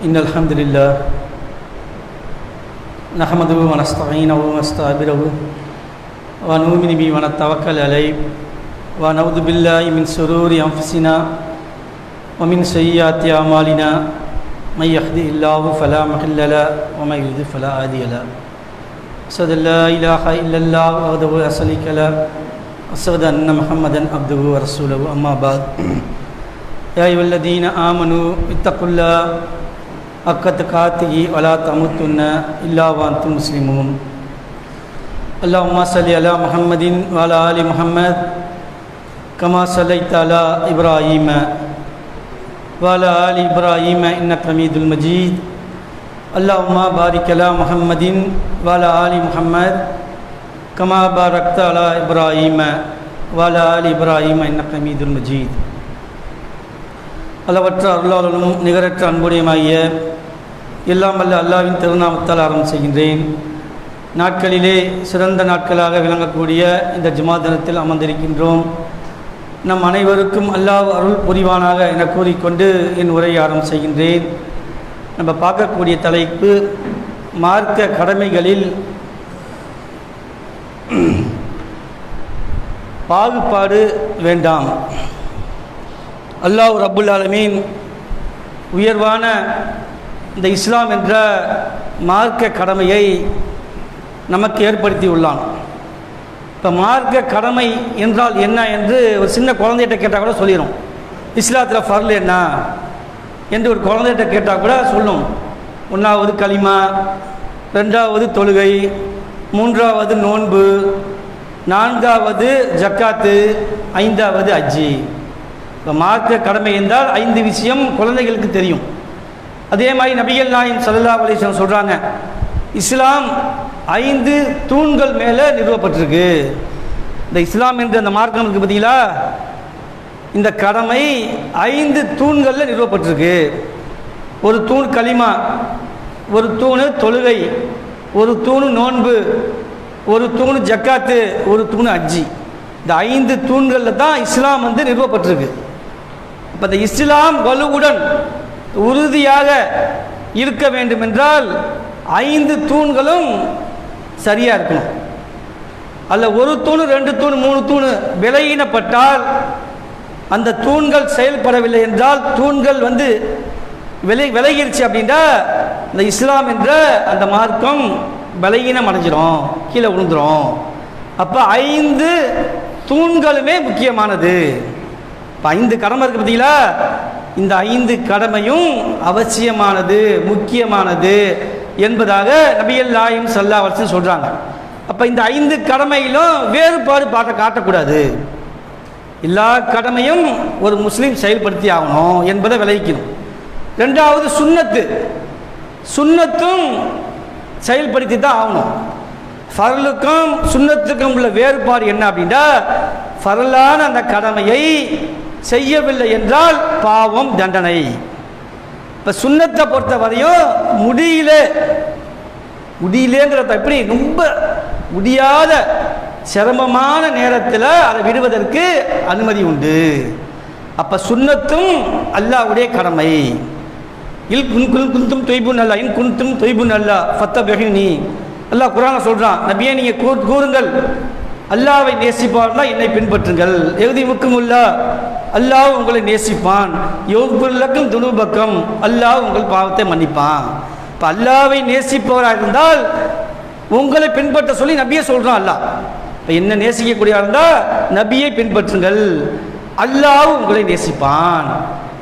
إن الحمد لله نحمده ونستعينه ونستغفره ونؤمن به ونتوكل عليه ونعوذ بالله من شرور أنفسنا ومن سيئات أعمالنا من يهده الله فلا مضل له ومن يضلل فلا هادي له أشهد أن لا إله إلا الله وحده لا شريك له وأشهد أن محمدا عبده ورسوله أما بعد يا أيها الذين آمنوا اتقوا الله حق تقاته ولا تموتن إلا وأنتم مسلمون اللهم صل على محمد وعلى آل محمد كما صليت على إبراهيم وعلى آل إبراهيم إنك حميد مجيد اللهم بارك على محمد وعلى آل محمد كما باركت على إبراهيم وعلى آل إبراهيم إنك حميد مجيد அளவற்ற அருளாளனும் நிகரற்ற அன்புடையமாகிய எல்லாம் வல்ல அல்லாஹ்வின் திருநாமத்தால் ஆரம்பம் செய்கின்றேன். நாட்களிலே சிறந்த நாட்களாக விளங்கக்கூடிய இந்த ஜுமா தினத்தில் அமர்ந்திருக்கின்றோம். நம் அனைவருக்கும் அல்லாஹ் அருள் புரிவானாக என கூறிக்கொண்டு என் உரையை ஆரம்பம் செய்கின்றேன். நம்ம பார்க்கக்கூடிய தலைப்பு மார்க்க கடமைகளில் பாகுபாடு வேண்டாம். அல்லாஹ் ரப்புல் ஆலமீன் உயர்வான இந்த இஸ்லாம் என்ற மார்க்க கடமையை நமக்கு ஏற்படுத்தி உள்ளான். இப்போ மார்க்க கடமை என்றால் என்ன என்று ஒரு சின்ன குழந்தைகிட்ட கேட்டால் கூட சொல்லிடும். இஸ்லாத்தில் ஃபர்ல் என்ன என்று ஒரு குழந்தைகிட்ட கேட்டால் கூட சொல்லும். 1வது கலிமா, 2வது தொழுகை, 3வது நோன்பு, 4வது ஜக்காத்து, 5வது ஹஜ்ஜி. இப்போ மார்க்க கடமை என்றால் 5 விஷயம் குழந்தைகளுக்கு தெரியும். அதே மாதிரி நபிகள் நாயகம் ஸல்லல்லாஹு அலைஹி வஸல்லம் சொல்கிறாங்க, இஸ்லாம் 5 தூண்கள் மேலே நிறுவப்பட்டிருக்கு. இந்த இஸ்லாம் என்ற அந்த மார்க்கம் இருக்குது பார்த்தீங்களா, இந்த கடமை 5 தூண்களில் நிறுவப்பட்டிருக்கு. ஒரு தூண் கலிமா, ஒரு தூணு தொழுகை, ஒரு தூணு நோன்பு, ஒரு தூணு ஜக்காத்து, ஒரு தூணு ஹஜ்ஜி. இந்த 5 தூண்களில் தான் இஸ்லாம் நிறுவப்பட்டிருக்கு. இப்போ இந்த இஸ்லாம் வலுவுடன் உறுதியாக இருக்க வேண்டும் என்றால் 5 தூண்களும் சரியாக இருக்கணும். அல்ல ஒரு தூணு 2 தூணு 3 தூணு விலகினப்பட்டால், அந்த தூண்கள் செயல்படவில்லை என்றால், தூண்கள் விலகிருச்சு அப்படின்னா இந்த இஸ்லாம் என்ற அந்த மார்க்கம் பலகீனம் அடைஞ்சிரும், கீழே விழுந்துடும். அப்போ 5 தூண்களுமே முக்கியமானது. இப்போ 5 கடமை இருக்குது பார்த்தீங்களா, இந்த 5 கடமையும் அவசியமானது, முக்கியமானது என்பதாக நபிகள் நாயகம் ஸல்லல்லாஹு அலைஹி வஸல்லம் சொல்கிறாங்க. அப்போ இந்த 5 கடமையிலும் வேறுபாடு காட்டக்கூடாது. எல்லா கடமையும் ஒரு முஸ்லீம் செயல்படுத்தி ஆகணும் என்பதை விளைவிக்கணும். 2வது சுன்னத்தும் செயல்படுத்தி தான் ஆகணும். ஃபர்லுக்கும் சுன்னத்துக்கும் உள்ள வேறுபாடு என்ன அப்படின்னா, ஃபர்லான அந்த கடமையை செய்யவில்லை என்றால் பாவம், தண்டனை. இப்போ சுன்னத்தை பொறுத்த வரையும் முடியலேங்கிறத எப்படி ரொம்ப முடியாத சிரமமான நேரத்தில் அதை விடுவதற்கு அனுமதி உண்டு. அப்போ சுன்னத்தும் அல்லாஹ்வுடைய கடமை. குந்தும் தொய்புன் அல்லா, இன் குந்தும் தொய்புன் அல்லா ஃபத்தபிஹுனி. அல்லாஹ் குர்ஆன்ல சொல்றான், நபியே நீங்கள் கூறுங்கள், அல்லாஹ்வை நேசிப்பார்னா என்னை பின்பற்றுங்கள். எகுதிமுக்குமுல்லா, அல்லாஹ் உங்களை நேசிப்பான். யௌஃபிர்லக்கும் துனூபக்கும், அல்லாஹ் உங்கள் பாவத்தை மன்னிப்பான். இப்போ அல்லாஹ்வை நேசிப்பவராக இருந்தால் உங்களை பின்பற்ற சொல்லி நபியை சொல்கிறான் அல்லாஹ். இப்போ என்ன நேசிக்கக்கூடிய இருந்தால் நபியை பின்பற்றுங்கள், அல்லாஹ் உங்களை நேசிப்பான்.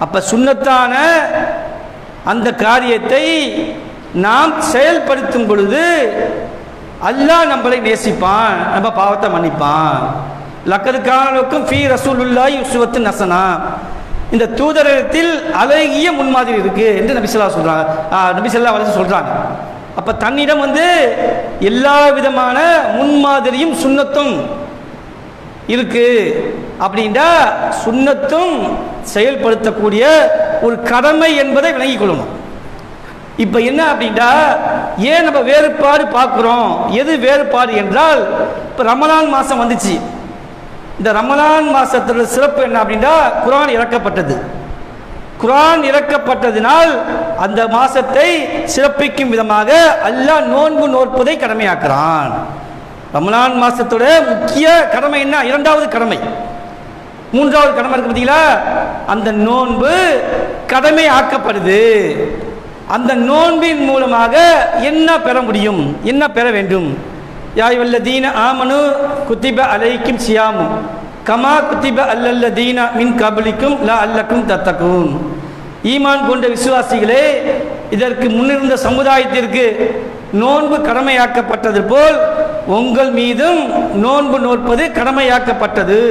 அப்போ சுன்னத்தான அந்த காரியத்தை நாம் செயல்படுத்தும் பொழுது அல்லாஹ் நம்மளை நேசிப்பான், நம்ம பாவத்தை மன்னிப்பான். லக்கது கானலக்கும் ஃபீ ரசூலுல்லாஹி உஸ்வத்துன் ஹஸனா, இந்த தூதரத்தில் அழகிய முன்மாதிரி இருக்கு என்று நபி ஸல்லல்லாஹு அலைஹி வஸல்லம் சொல்றாங்க. அப்ப தன்னிடம் எல்லா விதமான முன்மாதிரியும் சுன்னத்தும் இருக்கு அப்படின்னா சுன்னத்தும் செயல்படுத்தக்கூடிய ஒரு கடமை என்பதை விளங்கிக் கொள்ளணும். இப்போ என்ன அப்படின்னா, ஏன் நம்ம வேறுபாடு பார்க்குறோம்? எது வேறுபாடு என்றால், இப்போ ரமலான் மாதம் வந்துச்சு. இந்த ரமலான் மாதத்தோட சிறப்பு என்ன அப்படின்னா, குர்ஆன் இறக்கப்பட்டது. குர்ஆன் இறக்கப்பட்டதினால் அந்த மாசத்தை சிறப்பிக்கும் விதமாக அல்லாஹ் நோன்பு நோற்பதை கடமையாக்குறான். ரமலான் மாசத்தோட முக்கிய கடமை என்ன? இரண்டாவது கடமை. மூன்றாவது கடமை இருக்கு பார்த்தீங்களா? அந்த நோன்பு கடமை ஆக்கப்படுது. அந்த நோன்பின் மூலமாக என்ன பெற முடியும், என்ன பெற வேண்டும்? யா அய்யுஹல்லதீன ஆமனு குத்திப அலைக்கும் சியாமு கமா குத்திப அல்லல்லதீன மின் கப்லிக்கும் லஅல்லக்கும் தத்தகூன். ஈமான் கொண்ட விசுவாசிகளே, இதற்கு முன்னிருந்த சமுதாயத்திற்கு நோன்பு கடமையாக்கப்பட்டது போல் உங்கள் மீதும் நோன்பு நோற்பது கடமையாக்கப்பட்டது.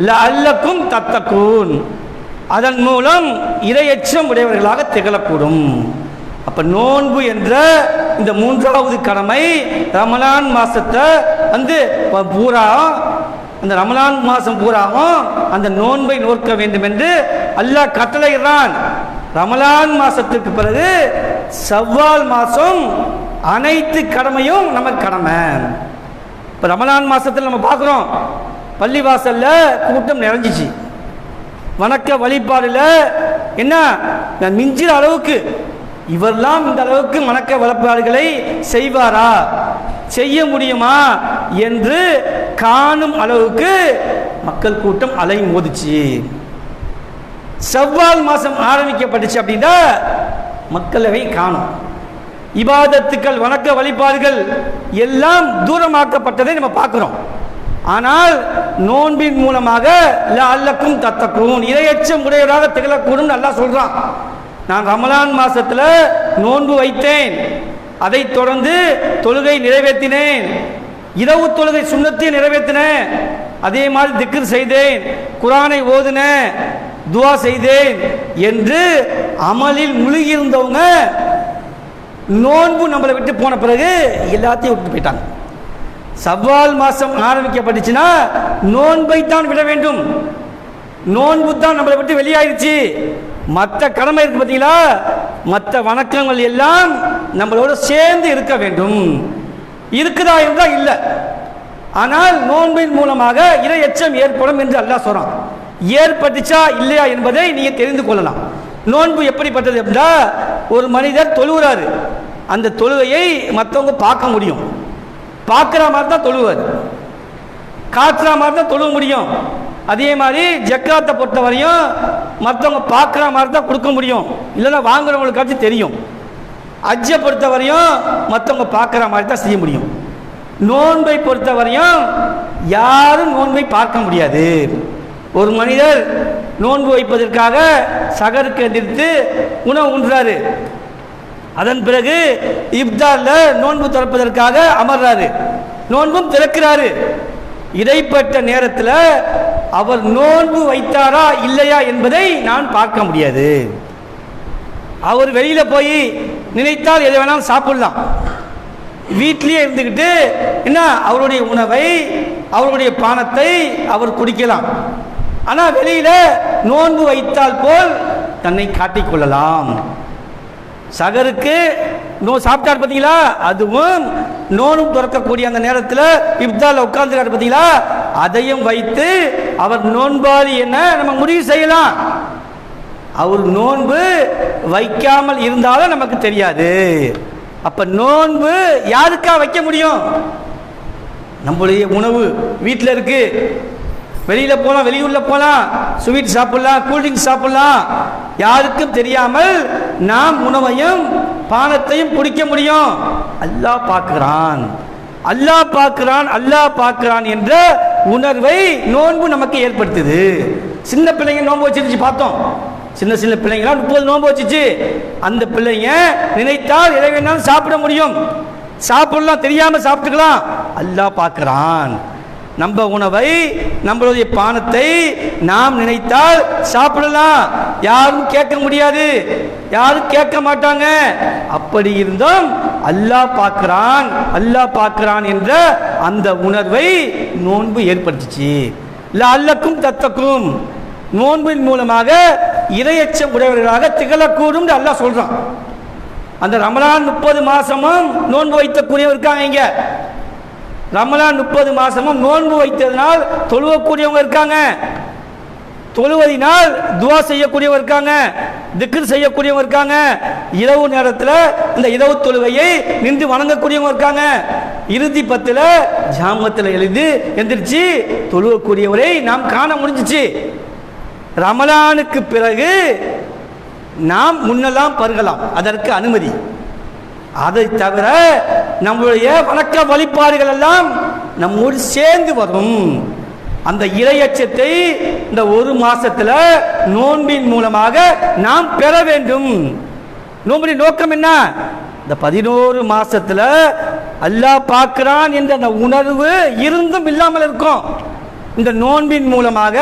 லஅல்லக்கும் தத்தகூன், அதன் மூலம் இறையச்சம் உடையவர்களாக திகழக்கூடும். அப்ப நோன்பு என்ற இந்த மூன்றாவது கடமை ரமலான் மாசத்தை பூரா, அந்த ரமலான் மாசம் பூராவும் அந்த நோன்பை நோக்க வேண்டும் என்று அல்லாஹ் கட்டளையிடுறான். ரமலான் மாசத்துக்கு பிறகு ஷவ்வால் மாசம் அனைத்து கடமையும் நமக்கு கடமை. இப்போ ரமலான் மாசத்தில் நம்ம பார்க்குறோம், பள்ளிவாசல்ல கூட்டம் நிறைஞ்சிச்சு. வணக்க வழிபாடுல என்ன மிஞ்சிற அளவுக்கு, இவரெல்லாம் இந்த அளவுக்கு வணக்க வழிபாடுகளை செய்வாரா, செய்ய முடியுமா என்று காணும் அளவுக்கு மக்கள் கூட்டம் அலை மோதிச்சு. ஷவ்வால் மாசம் ஆரம்பிக்கப்பட்டுச்சு அப்படின்னா மக்களவை காணும். இபாதத்துக்கள், வணக்க வழிபாடுகள் எல்லாம் தூரமாக்கப்பட்டதை நம்ம பார்க்கிறோம். ஆனால் நோன்பின் மூலமாக லஅல்லக்கும் தத்தகூன், இறையச்சம் உடையவராக திகழக்கூடும் அல்லாஹ் சொல்றான். நான் ரமலான் மாசத்துல நோன்பு வைத்தேன், அதை தொடர்ந்து தொழுகை நிறைவேற்றினேன், இரவு தொழுகை சுன்னத்தை நிறைவேற்றினேன், அதே மாதிரி திக்ர் செய்தேன், குர்ஆனை ஓதுனேன், துஆ செய்தேன் என்று அமலில் முழுகி இருந்தவங்க நோன்பு நம்மளை விட்டு போன பிறகு எல்லாத்தையும் விட்டு போயிட்டாங்க. ஷவ்வால் மாசம் ஆரம்பிக்கப்பட்டுச்சுன்னா நோன்பை தான் விட வேண்டும். நோன்பு தான் நம்மளை விட்டு வெளியாயிருச்சு. மற்ற கடமை இருக்கு பார்த்தீங்களா, மற்ற வணக்கங்கள் எல்லாம் நம்மளோட சேர்ந்து இருக்க வேண்டும். இருக்குதா என்றால் இல்லை. ஆனால் நோன்பின் மூலமாக இறையச்சம் ஏற்படும் என்று அல்லாஹ் சொல்றான். ஏற்பட்டுச்சா இல்லையா என்பதை நீங்க தெரிந்து கொள்ளலாம். நோன்பு எப்படிப்பட்டது அப்படின்னா, ஒரு மனிதர் தொழுகிறாரு, அந்த தொழுகையை மற்றவங்க பார்க்க முடியும். பார்க்குற மாதிரி தான் தொழுவார், காட்டுற மாதிரி தான் தொழுவ முடியும். அதே மாதிரி ஜக்காத்தை பொறுத்த வரையும் மற்றவங்க பார்க்குற மாதிரி தான் கொடுக்க முடியும், இல்லைன்னா வாங்குறவங்களுக்காச்சும் தெரியும். ஹஜ்ஜை பொறுத்த வரையும் மற்றவங்க பார்க்குற மாதிரி தான் செய்ய முடியும். நோன்பை பொறுத்த வரையும் யாரும் நோன்பை பார்க்க முடியாது. ஒரு மனிதர் நோன்பு வைப்பதற்காக சகருக்கு எதிர்த்து உணவு உண்றாரு, அதன் பிறகு இப்தார்ல நோன்பு திறப்பதற்காக அமர்றாரு, நோன்பும் திறக்கிறாரு. இடைப்பட்ட நேரத்தில் அவர் நோன்பு வைத்தாரா இல்லையா என்பதை நான் பார்க்க முடியாது. அவர் வெளியில போய் நினைத்தால் எதை வேணாலும் சாப்பிடலாம், வீட்டிலேயே இருந்துக்கிட்டு என்ன அவருடைய உணவை, அவருடைய பானத்தை அவர் குடிக்கலாம். ஆனால் வெளியில நோன்பு வைத்தால் போல் தன்னை காட்டிக்கொள்ளலாம். சகருக்கு சாப்பிட்டார் பார்த்தீங்களா, அதுவும் நோன்பு திறக்கக்கூடிய அந்த நேரத்தில் இப்தார்ல உட்கார்ந்துருக்காரு பார்த்தீங்களா, அதையும் வைத்து அவர் நோன்பாளி என்ன நம்ம முடிவு செய்யலாம். அவர் நோன்பு வைக்காமல் இருந்தாலும் நமக்கு தெரியாது. அப்ப நோன்பு யாருக்கா வைக்க முடியும்? நம்மளுடைய உணவு வீட்டில் இருக்கு, வெளியில போலாம், வெளியூர்ல போலாம், ஸ்வீட் சாப்பிடலாம், கூல்ட்ரிங்க்ஸ் சாப்பிடலாம், யாருக்கும் தெரியாமல் நாம் உணவையும் பானத்தையும் குடிக்க முடியும். அல்லாஹ் பார்க்கிறான், அல்லாஹ் பார்க்கிறான், அல்லாஹ் பார்க்கிறான் என்ற உணர்வை நோன்பு நமக்கு ஏற்படுத்துது. சின்ன பிள்ளைங்க நோன்பு வச்சிருச்சு பார்த்தோம், சின்ன சின்ன பிள்ளைங்களாம் 30 நோன்பு வச்சுச்சு. அந்த பிள்ளைங்க நினைத்தால் எதை வேணாலும் சாப்பிட முடியும், சாப்பிடலாம், தெரியாம சாப்பிட்டுக்கலாம். அல்லாஹ் பார்க்கிறான். நம்ம உணவை, நம்மளுடைய பானத்தை நாம் நினைத்தால் சாப்பிடலாம், யாரும் கேட்க முடியாது, யாரும் கேட்க மாட்டாங்க. அப்படி இருந்தும் அல்லாஹ் பார்க்கிறான், அல்லாஹ் பார்க்கிறான் என்ற அந்த உணர்வை நோன்பு ஏற்படுத்திச்சு. லஅல்லக்கும் தத்தக்கும், நோன்பின் மூலமாக இறையச்சம் உடையவர்களாக திகழக்கூடும் அல்லாஹ் சொல்றான். அந்த ரமலான் 30 மாசமும் நோன்பு வைக்கக்கூடியவர் இருக்காங்க. இங்க ரமலான் 30 மாசமும் நோன்பு வைத்ததனால் தொழுவக்கூடியவங்க இருக்காங்க. தொழுவதினால் துவா செய்யக்கூடியவர் இருக்காங்க, திக்ர் செய்யக்கூடியவங்க இருக்காங்க, இரவு நேரத்தில் இந்த இரவு தொழுகையை நின்று வணங்கக்கூடியவங்க இருக்காங்க, இறுதி பத்தில் ஜாமத்தில் எழுதி எந்திரிச்சு தொழுவக்கூடியவரை நாம் காண முடிஞ்சிச்சு. ரமலானுக்கு பிறகு நாம் முன்னெல்லாம் பருகலாம், அதற்கு அனுமதி. அதை தவிர நம்முடைய வணக்க வழிபாடுகள் எல்லாம் நம்மோடு சேர்ந்து வரும். அந்த இறையச்சத்தை இந்த ஒரு மாசத்துல நோன்பின் மூலமாக நாம் பெற வேண்டும். நோன்பின் நோக்கம் என்ன? இந்த 11 மாசத்துல அல்லாஹ் பார்க்கிறான் என்ற அந்த உணர்வு இருந்தும் இல்லாமல் இருக்கும். இந்த நோன்பின் மூலமாக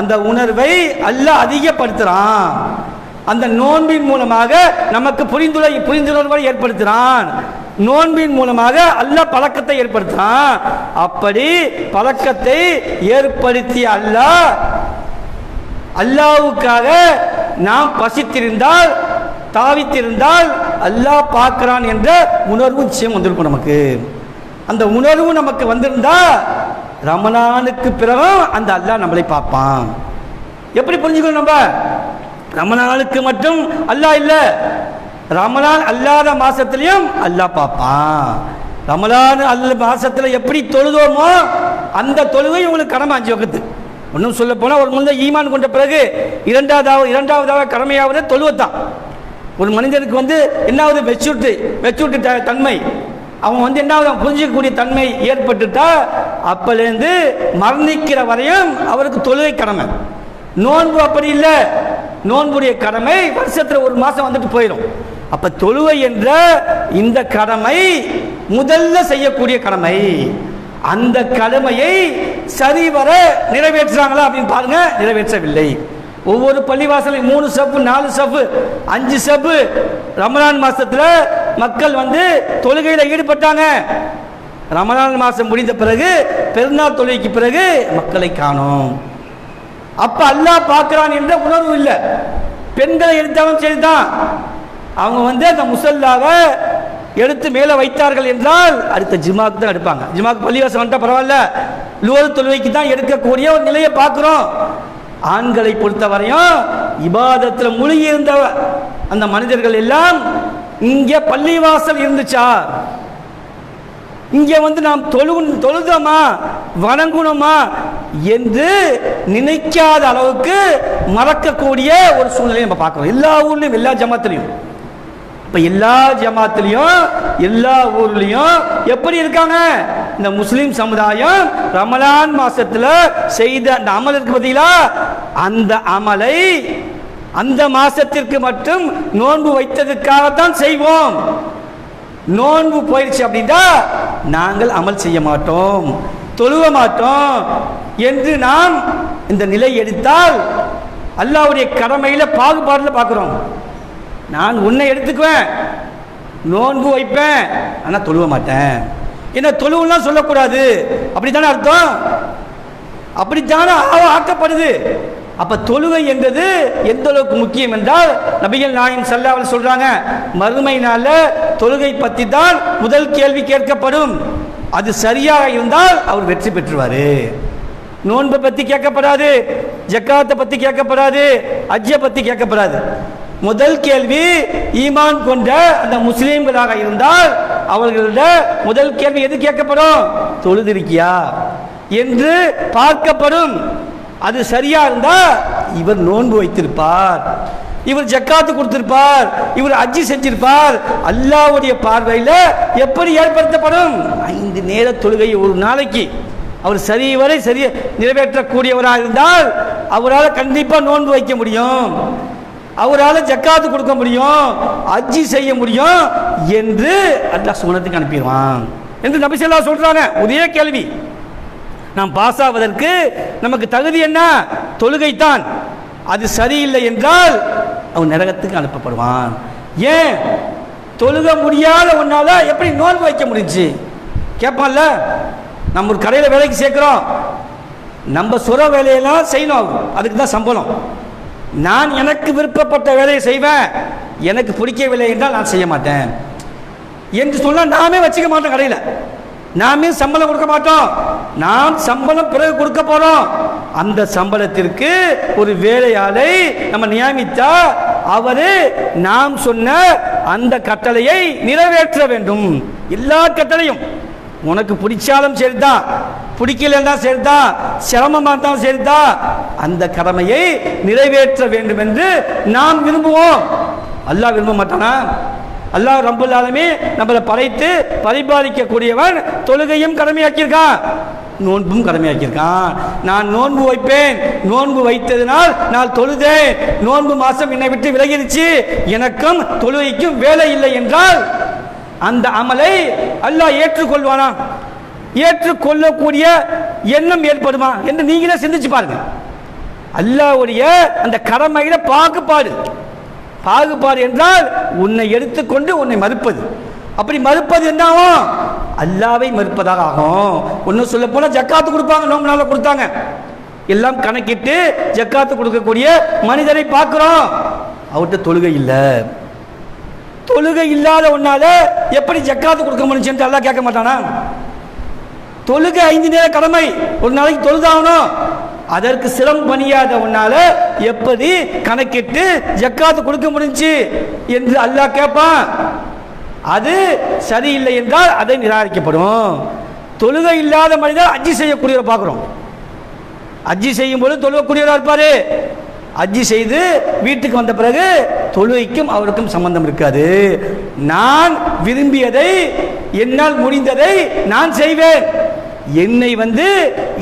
அந்த உணர்வை அல்லாஹ் அதிகப்படுத்துறான். அந்த நோன்பின் மூலமாக நமக்கு புரிந்துணர்வை ஏற்படுத்துகிறான். நோன்பின் மூலமாக அல்லாஹ் பழக்கத்தை ஏற்படுத்துகிறான். அப்படி பழக்கத்தை ஏற்படுத்திய அல்லாஹ்வுக்காக நாம் பசித்திருந்தால் தாவித்திருந்தால் அல்லாஹ் பார்க்கிறான் என்ற உணர்வு நிச்சயம் வந்திருக்கும் நமக்கு. அந்த உணர்வு நமக்கு வந்திருந்தா ரமலானுக்கு பிறகு அந்த அல்லாஹ் நம்மளை பார்ப்பான். எப்படி புரிஞ்சுக்கணும்? நம்ம ரமலானுக்கு மட்டும் அல்லாஹ் இல்லை, ரமலான் அல்லாத மாசத்திலையும் அல்லாஹ் பார்ப்பான். ரமலான் மாசத்துல எப்படி தொழுதோமோ அந்த தொழுகை உங்களுக்கு கடமை 5 வக்து. ஒன்றும் சொல்ல போனால் ஒரு முந்தைய ஈமான் கொண்ட பிறகு இரண்டாவதாக கடமையாவது தொழுவத்தான். ஒரு மனிதனுக்கு என்னாவது மெச்சூரிட்டி தன்மை, அவன் என்னாவது புரிஞ்சிக்கக்கூடிய தன்மை ஏற்பட்டுட்டா அப்பலேருந்து மரணிக்கிற வரையும் அவருக்கு தொழுகை கடமை. நோன்பு அப்படி இல்லை, நோன்புடைய கடமை வருஷத்துல ஒரு மாசம் வந்துட்டு போயிடும். அப்ப தொழுகை என்ற இந்த கடமை முதல்ல செய்யக்கூடிய கடமை. அந்த கடமையை சரிவர நிறைவேற்றுறாங்களா அப்படின்னு பாருங்க, நிறைவேற்றவில்லை. ஒவ்வொரு பள்ளிவாசலையும் 3 சப்பு 4 சப்பு 5 சப்பு ரமலான் மாசத்துல மக்கள் தொழுகையில ஈடுபட்டாங்க. ரமலான் மாசம் முடிந்த பிறகு பெருநாள் தொழுகைக்கு பிறகு மக்களை காணோம். அப்ப அல்லாஹ் பார்க்கிறான் என்ற உணர்வு இல்லை. பெண்களை எடுத்தாலும் சரிதான், அவங்க அந்த முசல்லாவை எடுத்து மேலே வைத்தார்கள் என்றால் அடுத்த ஜிமாக்கு தான் எடுப்பாங்க. ஜிமாக்கு பள்ளிவாசம் வந்துட்டா பரவாயில்ல, லுஹர் தொழுகைக்கு தான் எடுக்கக்கூடிய ஒரு நிலையை பார்க்கிறோம். ஆண்களை பொறுத்தவரையும் இபாதத்தில் மூழ்கி இருந்த அந்த மனிதர்கள் எல்லாம் இங்கே பள்ளிவாசல் இருந்துச்சா, இங்கே நாம் தொழுதோமா வணங்கணுமா என்று நினைக்காத அளவுக்கு மறக்கக்கூடிய ஒரு சூழ்நிலையை நம்ம பார்க்கிறோம். எல்லா ஊர்லையும் எல்லா ஜமாத்திலையும். இப்ப எல்லா ஜமாத்திலையும் எல்லா ஊர்லையும் எப்படி இருக்காங்க? இந்த முஸ்லிம் சமுதாயம் ரமலான் மாசத்துல செய்த அந்த அமல் இருக்கு பார்த்தீங்களா, அந்த அமலை அந்த மாசத்திற்கு மட்டும் நோன்பு வைத்ததுக்காகத்தான் செய்வோம். நோன்பு போயிடுச்சு அப்படின்னா நாங்கள் அமல் செய்ய மாட்டோம், தொழுவ மாட்டோம் என்று நாம் இந்த நிலை எடுத்தால் அல்லாஹ்வுடைய கடமையில பாகுபாடுல பார்க்கிறோம். நான் உன்னை எடுத்துக்குவேன், நோன்பு வைப்பேன், ஆனா தொழுவ மாட்டேன். என்ன தொழுவெல்லாம் சொல்லக்கூடாது அப்படித்தானே அர்த்தம்? அப்படித்தானே ஆக்கப்படுது. அப்ப தொழுகை என்றது எந்த அளவுக்கு முக்கியம் என்றால் நபிகள் நாயகம் ஸல்லல்லாஹு அலைஹி சொல்றாங்க, மறுமை நாள்ல தொழுகை பத்தி தான் முதல் கேள்வி கேட்கப்படும். அது சரியாக இருந்தால் அவர் வெற்றி பெற்றுவாரு. நோன்பை பத்தி கேட்கப்படாது, ஜக்காத்தை பத்தி கேட்கப்படாது, ஹஜ்ஜை பத்தி கேட்கப்படாது. முதல் கேள்வி ஈமான் கொண்ட அந்த முஸ்லீம்களாக இருந்தால் அவர்களோட முதல் கேள்வி எது கேட்கப்படும்? தொழுதிருக்கியா என்று பார்க்கப்படும். அது சரியா இருந்தா இவர் நோன்பு வைத்திருப்பார், இவர் ஜக்காத்து கொடுத்திருப்பார், இவர் ஹஜ்ஜி செஞ்சிருப்பார். அல்லாஹ்வுடைய பார்வையில் எப்படி ஏற்படுத்தப்படும்? 5 நேர தொழுகை ஒரு நாளைக்கு அவர் சரிவரை நிறைவேற்றக்கூடியவராக இருந்தால் அவரால் கண்டிப்பா நோன்பு வைக்க முடியும், அவரால் ஜக்காத்து கொடுக்க முடியும், ஹஜ்ஜி செய்ய முடியும் என்று அல்லாஹ் சுவனத்துக்கு அனுப்பிடுவான் என்று நபி ஸல்லல்லாஹு அலைஹி சொல்றாங்க. ஒரே கேள்வி, நாம் பாஸ் ஆவதற்கு நமக்கு தகுதி என்ன? தொழுகைத்தான். அது சரியில்லை என்றால் அவன் நரகத்துக்கு அனுப்பப்படுவான். ஏன்? தொழுக முடியாத ஒன்னால எப்படி நோன்பு வைக்க முடிஞ்சு கேட்பான்ல. நம்ம ஒரு கடையில் வேலைக்கு சேர்க்கிறோம், நம்ம சுர வேலையெல்லாம் செய்யணும், அதுக்கு தான் சம்பளம். நான் எனக்கு விருப்பப்பட்ட வேலையை செய்வேன், எனக்கு பிடிக்கவில்லை என்றால் நான் செய்ய மாட்டேன் என்று சொன்னால் நாமே வச்சுக்க மாட்டோம் கடையில். நாமே சம்பளம் கொடுக்க மாட்டோம், நாம் சம்பளம் பிறகு கொடுக்க போறோம். அந்த சம்பளத்திற்கு ஒரு வேலையாளை நம்ம நியமித்தா அவரு நாம் சொன்ன அந்த கட்டளையை நிறைவேற்ற வேண்டும். எல்லா கட்டளையும் உனக்கு பிடிச்சாலும் சரிதான், பிடிக்கலன்னா சரிதான், சிரமமா இருந்தாலும் சரிதான், அந்த கடமையை நிறைவேற்ற வேண்டும் என்று நாம் விரும்புவோம். அல்லாஹ் விரும்ப மாட்டானா? அல்லாஹ் ரப்பல் ஆலமீன் நம்மளை படைத்து பரிபாலிக்க கூடியவன். தொழுகையும் கடமையாக்கியிருக்கான், நோன்பும் கடமையாக்கியிருக்கான். நான் நோன்பு வைப்பேன், நோன்பு வைத்ததினால் நான் தொழுதேன், நோன்பு மாசம் என்னை விட்டு விலகிருச்சு, எனக்கும் தொழுகைக்கும் வேலை இல்லை என்றால் அந்த அமலை அல்லாஹ் ஏற்றுக்கொள்வானா? ஏற்றுக்கொள்ளக்கூடிய எண்ணம் ஏற்படுமா என்று நீங்களே சிந்திச்சு பாருங்க. அல்லாஹ்வுடைய அந்த கடமையில பாகுபாடு என்றால் உன்னை எடுத்துக்கொண்டு உன்னை மறுப்பது. அப்படி மறுப்பது என்னாகும்? அல்லாவை மறுப்பதாக ஆகும். ஒன்னும் சொல்ல போனா ஜக்காத்து கொடுப்பாங்க, நோம்பு நாள கொடுத்தாங்க, எல்லாம் கணக்கிட்டு ஜக்காத்து கொடுக்கக்கூடிய மனிதரை பார்க்கிறோம், அவர்கிட்ட தொழுகை இல்லை. தொழுகை இல்லாத ஒன்னால எப்படி ஜக்காத்து கொடுக்க முடியும் அல்லாஹ் கேட்க மாட்டானா? தொழுகை 5 நேர கடமை, ஒரு நாளைக்கு தொழுதாகணும், அதற்கு சிரமம் பணியாத ஒன்னால எப்படி கணக்கிட்டு ஜக்காத்து கொடுக்க முடிஞ்சு என்று அல்லாஹ் கேட்பான். அது சரியில்லை என்றால் அதை நிராகரிக்கப்படும். தொழுகை இல்லாத மனிதர் அஜ்ஜி செய்யக்கூடியவரை பார்க்கிறோம், அஜ்ஜி செய்யும் போது தொழுகக்கூடியவராக இருப்பாரு. அஜ்ஜி செய்து வீட்டுக்கு வந்த பிறகு தொழுகைக்கும் அவருக்கும் சம்பந்தம் இருக்காது. நான் விரும்பியதை, என்னால் முடிந்ததை நான் செய்வேன், என்னை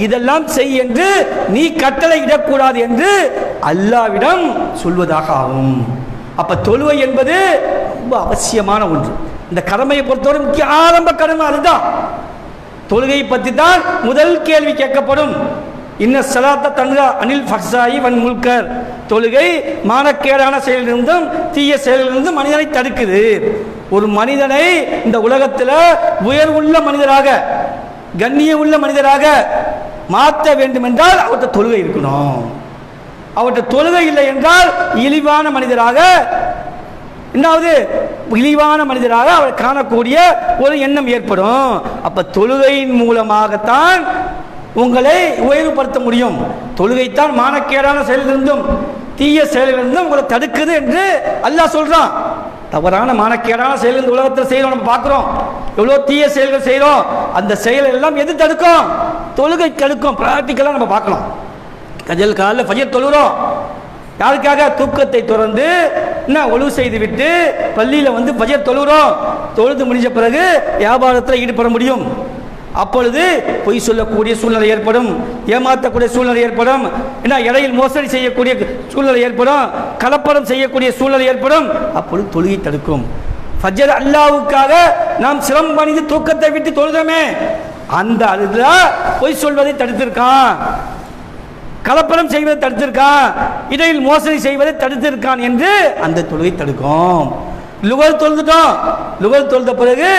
இதெல்லாம் செய் என்று நீ கட்டளை இடக்கூடாது என்று அல்லாஹ்விடம் சொல்வதாக ஆகும். அப்ப தொழுகை என்பது ரொம்ப அவசியமான ஒன்று. இந்த கடமையை பொறுத்தவரை முக்கிய ஆரம்ப கடமை அதுதான். தொழுகை பற்றி தான் முதல் கேள்வி கேட்கப்படும். இன்ன ஸலாத்த தன்ஹா அனில் ஃபஹ்ஷாஇ வல் முன்கர், தொழுகை மானக்கேடான செயலிலிருந்தும் தீய செயலிலிருந்தும் மனிதனை தடுக்குது. ஒரு மனிதனை இந்த உலகத்தில் உயர்வுள்ள மனிதராக, கண்ணிய உள்ள மனிதராக மாற்ற வேண்டும் என்றால் அவர்கிட்ட தொழுகை இருக்கணும். அவர்கிட்ட தொழுகை இல்லை என்றால் இழிவான மனிதராக, இழிவான மனிதராக அவர் காணக்கூடிய ஒரு எண்ணம் ஏற்படும். அப்ப தொழுகையின் மூலமாகத்தான் உங்களை உயர்வுபடுத்த முடியும். தொழுகைத்தான் மானக்கேடான செயலிலிருந்தும் தீய செயலிலிருந்தும் உங்களை தடுக்குது என்று அல்லாஹ் சொல்றான். தவறான மானக்கேடான செயல் இந்த உலகத்தில் செய்யறோம், நம்ம பார்க்கிறோம், எவ்வளோ தீய செயல்கள் செய்யறோம். அந்த செயல் எல்லாம் எது தடுக்கும்? தொழுகை தடுக்கும். பிராக்டிக்கலா நம்ம பார்க்கலாம். கஜல் காலில் ஃபஜர் தொழுகிறோம், யாருக்காக? தூக்கத்தை தொடர்ந்து ஒழுவு செய்து விட்டு பள்ளியில் ஃபஜர் தொழுகிறோம். தொழுது முடிஞ்ச பிறகு வியாபாரத்தில் ஈடுபட முடியும். அப்பொழுது பொய் சொல்லக்கூடிய சூழ்நிலை ஏற்படும், ஏமாற்றக்கூடிய சூழ்நிலை ஏற்படும், இடையில் மோசடி செய்யக்கூடிய சூழ்நிலை ஏற்படும், கலப்படம் செய்யக்கூடிய சூழ்நிலை ஏற்படும். அப்பொழுது தொழுகை தடுக்கும். ஃபஜர் அல்லாஹ்வுக்காக நாம் சிரமம் பண்ணிட்டு தூக்கத்தை விட்டு தொழுதமே, அந்த அதுல பொய் சொல்வதை தடுத்திருக்கான், கலப்படம் செய்வதை தடுத்திருக்கான், இடையில் மோசடி செய்வதை தடுத்திருக்கான் என்று அந்த தொழுகை தடுக்கும். லுகர் தொழுதுட்டோம், லுகர் தொழுத பிறகு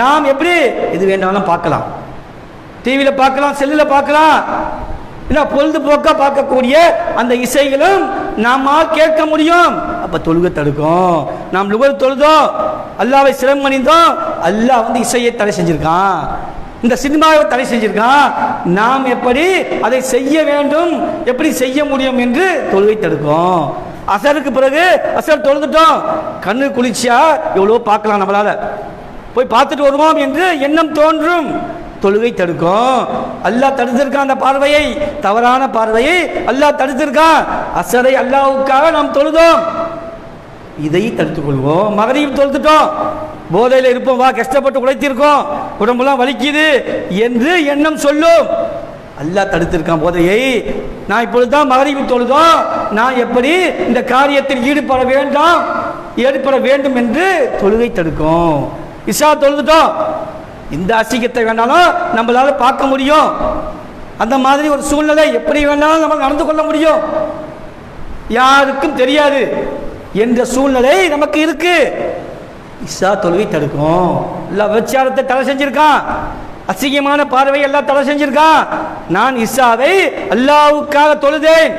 நாம் எப்படி எது வேண்டாலும் பார்க்கலாம், டிவியில் பார்க்கலாம், செல்லில் பார்க்கலாம், பொழுதுபோக்கா பார்க்கக்கூடிய அந்த இசைகளும் நாம கேட்க முடியும். அப்ப தொழுகை தடுக்கும். நாம் லுகர் தொழுதோம், அல்லாஹ்வை சிரம் அணிந்தோம், அல்லாஹ் இசையை தடை செஞ்சிருக்கான், இந்த சினிமாவை தடை செஞ்சிருக்கான். நாம் எப்படி அதை செய்ய வேண்டும், எப்படி செய்ய முடியும் என்று தொழுகை தடுக்கும். அசருக்கு பிறகு அசர் தொழுதுட்டோம், கண்ணு குளிர்ச்சியா எவ்வளோ பார்க்கலாம், நம்மளால போய் பார்த்துட்டு வருவோம் என்று எண்ணம் தோன்றும். தொழுகை தடுக்கும். அல்லாஹ் தடுத்திருக்கான் அந்த பார்வையை, தவறான பார்வையை அல்லாஹ் தடுத்திருக்கான். அசரை அல்லாஹ்வுக்காக நாம் தொழுதோம், இதை தடுத்துக் கொள்வோம். மகரிப் தொழுதுட்டோம், போதையில் இருப்போம், வா கஷ்டப்பட்டு உழைத்திருக்கோம், உடம்புலாம் வலிக்குது என்று எண்ணம் சொல்லும். அல்லாஹ் தடுத்திருக்கான் போதையை. நான் இப்பொழுதுதான் மகரிப் தொழுதோம், நான் எப்படி இந்த காரியத்தில் ஈடுபட வேண்டும் என்று தொழுகை தடுக்கும். இஷா தொழுதுட்டோம், இந்த அசிங்கத்தை வேணாலும் நம்மளால பார்க்க முடியும், அந்த மாதிரி ஒரு சூழ்நிலை எப்படி வேணாலும் நம்ம நடந்து கொள்ள முடியும், யாருக்கும் தெரியாது என்ற சூழ்நிலை நமக்கு இருக்கு. இஷா தொழுகை தடுக்கும். விபச்சாரத்தை தடை செஞ்சிருக்கான், அசிங்கமான பார்வை எல்லாம் தடை செஞ்சிருக்கான். நான் இஷாவை அல்லாஹ்வுக்காக தொழுதேன்,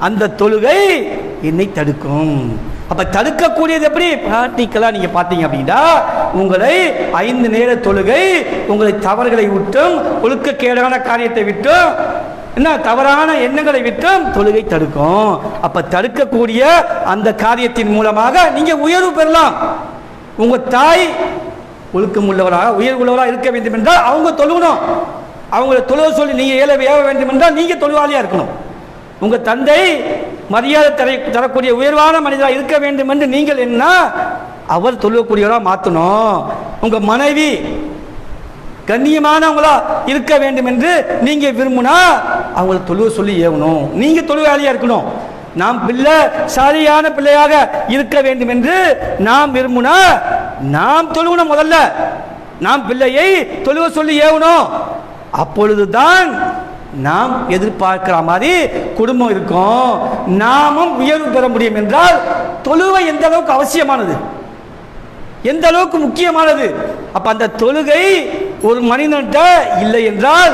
அந்த தொழுகை என்னை தடுக்கும். அப்ப தடுக்கக்கூடியது எப்படி? பிராக்டிக்கலா நீங்க பாத்தீங்க அப்படின்னா உங்களை 5 நேர தொழுகை உங்களை தவறுகளை விட்டும் ஒழுக்கக்கேடான காரியத்தை விட்டும் என்ன தவறான எண்ணங்களை விட்டும் தொழுகை தடுக்கும். அப்ப தடுக்கக்கூடிய அந்த காரியத்தின் மூலமாக நீங்க உயர்வு பெறலாம். உங்க தாய் ஒழுக்கம் உள்ளவராக உயர்வு உள்ளவராக இருக்க வேண்டும் என்றால் அவங்க தொழுகணும். அவங்களை தொழுவ சொல்லி நீங்க ஏவ வேண்டும் என்றால் நீங்க தொழுவாளியா இருக்கணும். உங்க தந்தை மரியாதை தரக்கூடிய உயர்வான மனிதராக இருக்க வேண்டும் என்று நீங்கள் என்ன அவர் தொழுவக்கூடியவராக மாற்றணும். உங்க மனைவி கண்ணியமானவங்களா இருக்க வேண்டும் என்று நீங்க விரும்பினா அவங்களை தொழுவ சொல்லி ஏவணும். நீங்க தொழுவாளியா இருக்கணும். நாம் பிள்ளை சரியான பிள்ளையாக இருக்க வேண்டும் என்று நாம் விரும்பினா நாம் தொழுவணும். முதல்ல நாம் பிள்ளையை தொழுவ சொல்லி ஏவணும். அப்பொழுதுதான் நாம் எதிர்பார்க்கிற மாதிரி குடும்பம் இருக்கும். நாமும் உயர்வு பெற முடியும். என்றால் தொழுவை எந்த அளவுக்கு அவசியமானது, எந்த அளவுக்கு முக்கியமானது. அப்ப அந்த தொழுகை ஒரு மனிதன்கிட்ட இல்லை என்றால்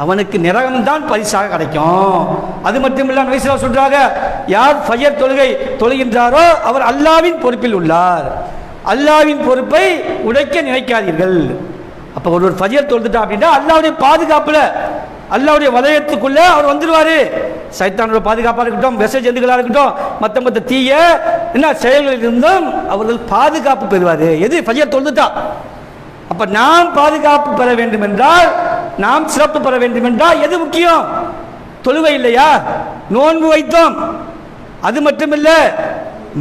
அவனுக்கு நரகம்தான் பரிசாக கிடைக்கும். அது மட்டுமில்ல நபி ஸல்லல்லாஹு அலைஹி வஸல்லம் சொல்றாங்க, யார் ஃபஜர் தொழுகை தொழுகின்றாரோ அவர் அல்லாஹ்வின் பொறுப்பில் உள்ளார். அல்லாஹ்வின் பொறுப்பை உடைக்க நினைக்காதீர்கள். அப்ப ஒரு ஃபஜர் தொழுதுட்டா அப்படின்னா அல்லாஹ்வுடைய பாதுகாப்புல அல்லாஹ்வுடைய வலயத்துக்குள்ள அவர் வந்துருவாரு. சைத்தானோட பாதுகாப்பாக இருக்கட்டும், விஷ ஜந்துக்களாக இருக்கட்டும், மற்ற தீய என்ன செயல்களில் இருந்தும் அவர்கள் பாதுகாப்பு பெறுவாரு. எது ஃபஜர் தொழுதுட்டா. அப்ப நாம் பாதுகாப்பு பெற வேண்டும் என்றால், நாம் சிறப்பு பெற வேண்டும் என்றால் எது முக்கியம்? தொழுகை இல்லையா? நோன்பு வைத்தோம். அது மட்டுமில்ல,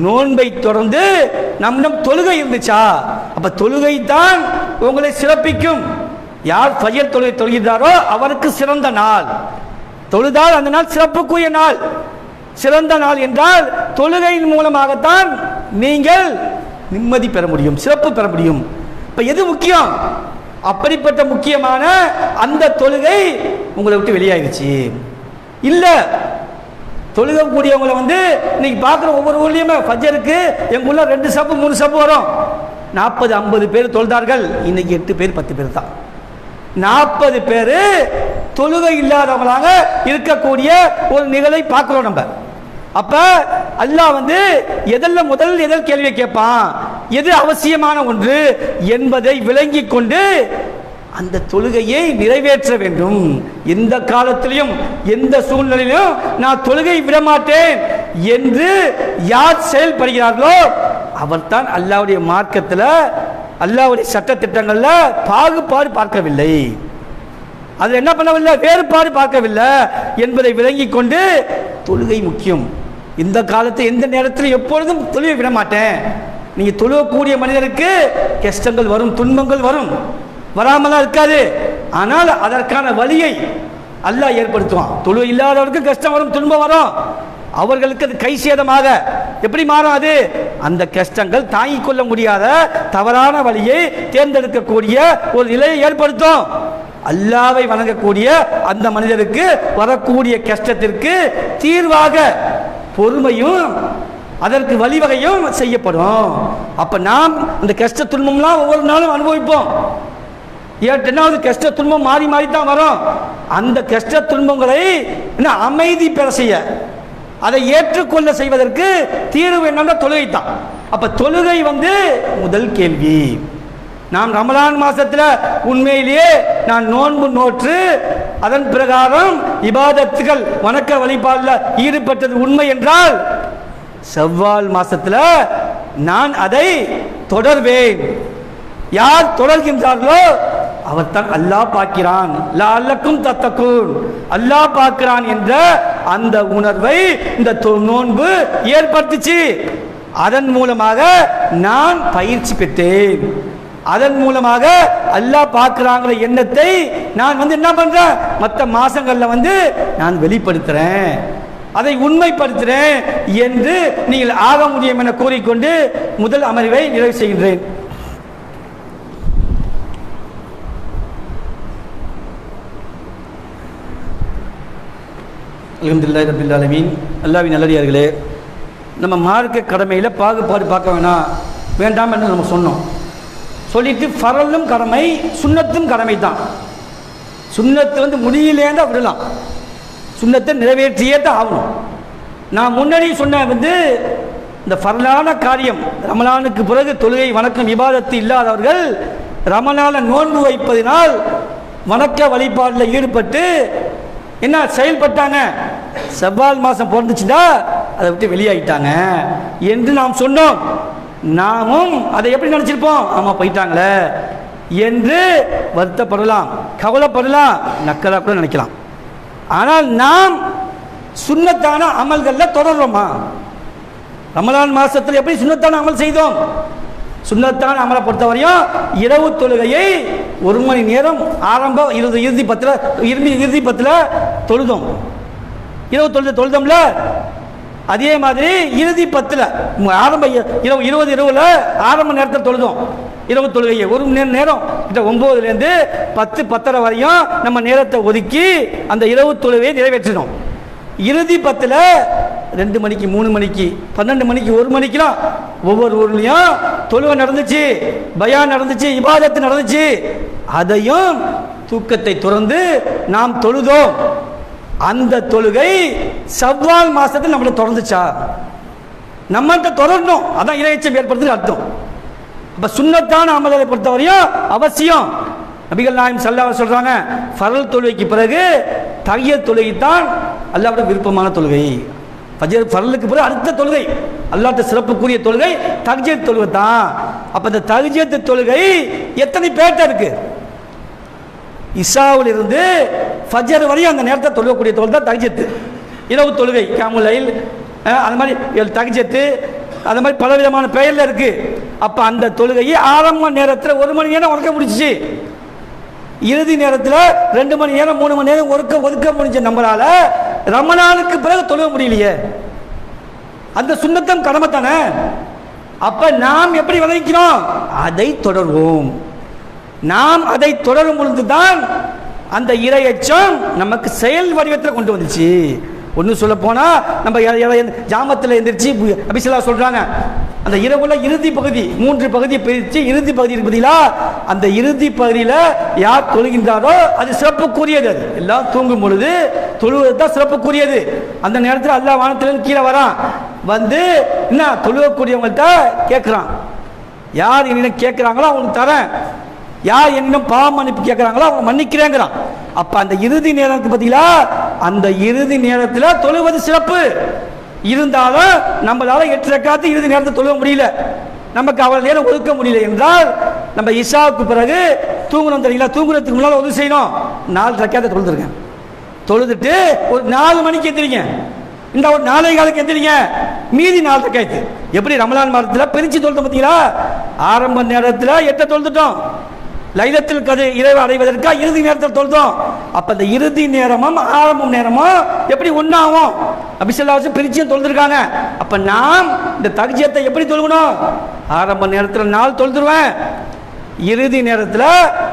நோன்பை தொடர்ந்து நம்மிடம் தொழுகை இருந்துச்சா? அப்ப தொழுகை தான் உங்களை சிறப்பிக்கும். யார் ஃபஜர் தொழுகை தொழுகிறாரோ அவருக்கு சிறந்த நாள். தொழுதால் அந்த நாள் சிறப்புக்குரிய நாள். சிறந்த நாள் என்றால் தொழுகையின் மூலமாகத்தான் நீங்கள் நிம்மதி பெற முடியும், சிறப்பு பெற முடியும். இப்ப எது முக்கியம்? அப்படிப்பட்ட முக்கியமான அந்த தொழுகை உங்களை விட்டு வெளியாகிடுச்சு. இல்ல தொழுகக்கூடியவங்களை இன்னைக்கு பார்க்குற ஒவ்வொரு ஊர்லேயுமே ஃபஜருக்கு எங்கள் ஊரில் 2 சப்பு 3 சப்பு வரும். 40-50 பேர் தொழுதார்கள். இன்னைக்கு 8 பேர் 10 பேர் தான். 40 பேர் தொழுகை இல்லாதவங்களாக இருக்கக்கூடிய ஒரு நிகழை பார்க்கிறோம் நம்ம. அப்ப அல்லாஹ் எதெல்லாம் முதல் எதில் கேள்வியை கேட்பான், எது அவசியமான ஒன்று என்பதை விளங்கி கொண்டு அந்த தொழுகையை நிறைவேற்ற வேண்டும். எந்த காலத்திலும் எந்த சூழ்நிலையிலும் நான் தொழுகை விடமாட்டேன் என்று யார் செயல்படுகிறார்களோ அவர்தான் அல்லாஹ்வுடைய மார்க்கத்தில் அல்லாஹ்வுடைய சட்ட திட்டங்கள்ல பாகுபாடு பார்க்கவில்லை, அது என்ன பண்ணவில்லை, வேறுபாடு பார்க்கவில்லை என்பதை விளங்கி கொண்டு தொழுகை முக்கியம். இந்த காலத்தில் எந்த நேரத்தில் எப்பொழுதும் தொழுகை விட மாட்டேன். நீங்க தொழுகக்கூடிய மனிதனுக்கு கஷ்டங்கள் வரும், துன்பங்கள் வரும், வராமலாம் இருக்காது. ஆனால் அதற்கான வழியை அல்லாஹ் ஏற்படுத்துவான். தொழுகை இல்லாதவருக்கு கஷ்டம் வரும், துன்பம் வரும். அவர்களுக்கு அது கை சேதமாக எப்படி மாறாது? அந்த கஷ்டங்கள் தாங்கிக் கொள்ள முடியாத தவறான வழியை தேர்ந்தெடுக்கக்கூடிய ஒரு நிலையை ஏற்படுத்தும். அல்லாஹ்வை வணங்கக்கூடிய அந்த மனிதருக்கு வரக்கூடிய கஷ்டத்திற்கு தீர்வாக பொறுமையும் அதற்கு வழிவகையும் செய்யப்படும். அப்ப நாம் அந்த கஷ்ட துன்பம்லாம் ஒவ்வொரு நாளும் அனுபவிப்போம். 8வது கஷ்ட துன்பம் மாறி மாறி தான் வரும். அந்த கஷ்ட துன்பங்களை அமைதி பெற செய்ய, அதை ஏற்றுக்கொள்ள செய்வதற்கு தீர்வு என்னன்னா தொழுகை தான். அப்ப தொழுகை முதல் கேள்வி. நாம் ரமலான் மாசத்துல உண்மையிலேயே நான் நோன்பு நோற்று அதன் பிரகாரம் இபாதத்துகள் வணக்க வழிபாடுல ஈடுபட்டது உண்மை என்றால் ஷவ்வால் மாசத்துல நான் அதை தொடர்வேன். யார் தொடர்கின்றார்களோ அவர் தான் அல்லாஹ் பார்க்கிறான், லஅல்லக்கும் தத்தகூன், அல்லாஹ் பார்க்கிறான் என்ற அந்த உணர்வை இந்த நோன்பு ஏற்படுத்திச்சு. அதன் மூலமாக நான் பயிற்சி பெற்றேன். அதன் மூலமாக அல்லாஹ் பார்க்கிறாங்கிற எண்ணத்தை நான் என்ன பண்றேன், மற்ற மாசங்கள்ல நான் வெளிப்படுத்துறேன், அதை உண்மைப்படுத்துறேன் என்று நீங்கள் ஆக முடியும் என கூறிக்கொண்டு முதல் அமர்வை நிறைவு செய்கின்றேன். அல்ஹம்துலில்லாஹி ரப்பில் ஆலமீன். அல்லாஹ்வின் நல்லடியார்களே, நம்ம மார்க்க கடமையில் பாகுபாடு பார்க்க வேண்டாம் என்று நம்ம சொன்னோம். சொல்லிட்டு ஃபரலும் கடமை, சுன்னத்தும் கடமை தான். சுன்னத்து முடியலேண்டா விடலாம், சுன்னத்தை நிறைவேற்றியே தான் ஆகணும். நான் முன்னாடி சொன்ன இந்த ஃபர்லான காரியம் ரமலானுக்கு பிறகு தொழுகை வணக்கம் இபாதத்து இல்லாதவர்கள் ரமலான நோன்பு வைப்பதினால் வணக்க வழிபாட்டில் ஈடுபட்டு என்ன செயல்பட்டாங்க, செவ்வால் மாதம் பிறந்துச்சுன்னா அதை விட்டு வெளியாகிட்டாங்க என்று நாம் சொன்னோம். நாமும் அதை எப்படி நினச்சிருப்போம், ஆமாம் போயிட்டாங்களே என்று வருத்தப்படலாம், கவலைப்படலாம், நக்கலாக கூட நினைக்கலாம். ஆனால் நாம் சுன்னத்தான அமல்களில் தொடர்றோமா? ரமலான் மாதத்தில் எப்படி சுன்னத்தான அமல் செய்தோம்? சுன்னத்தான அமலை பொறுத்தவரையும் இரவு தொழுகையை 1 மணி நேரம் ஆரம்ப இறுதி 10 தொழுதோம். இரவு தொழுதோம்ல, அதே மாதிரி இறுதி 10 ஆரம்ப இரவு 20 ஆரம்ப நேரத்தில் தொழுதோம். இரவு தொழுகையை 1 நேரம் 9லேருந்து 10 10:30 வரையும் நம்ம நேரத்தை ஒதுக்கி அந்த இரவு தொழுகையை நிறைவேற்றினோம். இறுதி 10 2 மணிக்கு 3 மணிக்கு 12 மணிக்கு 1 மணிக்கெல்லாம் ஒவ்வொரு ஊர்லேயும் தொழுகை நடந்துச்சு, பயான் நடந்துச்சு, இபாதத்து நடந்துச்சு. அதையும் தூக்கத்தை துறந்து நாம் தொழுதோம். அந்த தொழுகை செவ்வால் மாசத்தில் நம்மளை தொடர்ந்துச்சா? நம்மகிட்ட தொடரணும், அதான் இறையச்சம் ஏற்படுத்துறது அர்த்தம். அப்ப சுன்னத்தான அமல்களை பொறுத்தவரையும் அவசியம். நபிகள் நாயகம் ஸல்லல்லாஹு அலைஹி சொல்றாங்க, ஃபர்ல் தொழுகைக்கு பிறகு தஹிய்யத் தொழுகை தான் அல்லாஹ்வுடைய விருப்பமான தொழுகை. ஃபஜர் ஃபர்லுக்கு பிறகு அடுத்த தொழுகை, அல்லாஹ்வுடைய சிறப்புக்குரிய தொழுகை தஹிய்யத் தொழுகை தான். அப்ப இந்த தஹிய்யத் தொழுகை எத்தனை பேர்ட்ட இருக்கு? இஷாவில் இருந்து ஃபஜர் வரையும் அந்த நேரத்தை தொழுகக்கூடிய தொழுகை தான் தஹிய்யத். இரவு தொழுகை கியாமுல் லைல், அது மாதிரி தஹிய்யத், அது மாதிரி பலவிதமான பெயர்ல இருக்கு. அப்ப அந்த தொழுகையை ஆரம்ப நேரத்தில் 1 மணி நேரம் உறக்க முடிச்சு, இறுதி நேரத்தில் 2 மணி நேரம் 3 மணி நேரம் ஒதுக்க முடிஞ்ச நம்மளால ரமலானுக்கு பிறகு தொழுக முடியலையே. அந்த சுன்னத்தம் கடமை தானே. அப்ப நாம் எப்படி விளைவிக்கிறோம்? அதை தொடர்வோம். நாம் அதை தொடரும் பொழுதுதான் அந்த இறையச்சம் நமக்கு செயல் வடிவத்தில் கொண்டு வந்துச்சு. ஒன்று சொல்ல போனா நம்ம ஜாமத்தில் எந்திரிச்சு அபிசல்லா சொல்றாங்க, அந்த இரவுல இறுதி பகுதி 3 பகுதியை பிரித்து இறுதி பகுதி இருப்பதிலா அந்த இறுதி பகுதியில் யார் தொழுகின்றாரோ அது சிறப்புக்குரியது. அது எல்லாம் தூங்கும் பொழுது தொழுவது தான் சிறப்புக்குரியது. அந்த நேரத்தில் அல்லாஹ் வானத்திலிருந்து கீழே வரான், வந்து என்ன தொழுவக்கூடியவங்கள்ட்ட கேட்குறான், யார் என்னிடம் கேட்குறாங்களோ அவங்களுக்கு தரேன், யார் என்னிடம் பாவம் மன்னிப்பு கேட்குறாங்களோ அவங்க மன்னிக்கிறேங்கிறான். அப்ப அந்த இறுதி நேரத்துக்கு பார்த்தீங்களா, அந்த இறுதி நேரத்தில் தொழுவது சிறப்பு இருந்தாலும் நம்மளால 8 ரக்காத்து இறுதி நேரத்தை தொழுவ முடியல, நமக்கு அவ்வளவு நேரம் ஒதுக்க முடியல என்றால் நம்ம இஷாவுக்கு பிறகு தூங்கணும் தெரியுங்களா, தூங்குறதுக்கு முன்னால் உதவி செய்யணும். 4 ரக்காத்தை தொழுதுருங்க, தொழுதுட்டு ஒரு 4 மணிக்கு எந்திரிங்க, இந்த ஒரு 4:15 எந்திரிங்க, மீதி 4 ரக்காத்து. எப்படி ரமலான் மாதத்தில் பிரிச்சு தொழுது பார்த்தீங்களா, ஆரம்ப நேரத்தில் 8 தொழுதுட்டோம், லைலத்துல் கத்ர் இரவு அடைவதற்காக இறுதி நேரத்தில் தொழுதோம். அப்ப இந்த இறுதி நேரமும் ஆரம்ப நேரமும் எப்படி ஒன்றாகும்? அபிசல்லாசும் பிரிச்சியும் தொழுதுருக்காங்க. அப்ப நாம் இந்த தஹிய்யத்தை எப்படி தொழுகணும்? ஆரம்ப நேரத்தில் 4 தொழுதுருவேன், இறுதி நேரத்தில்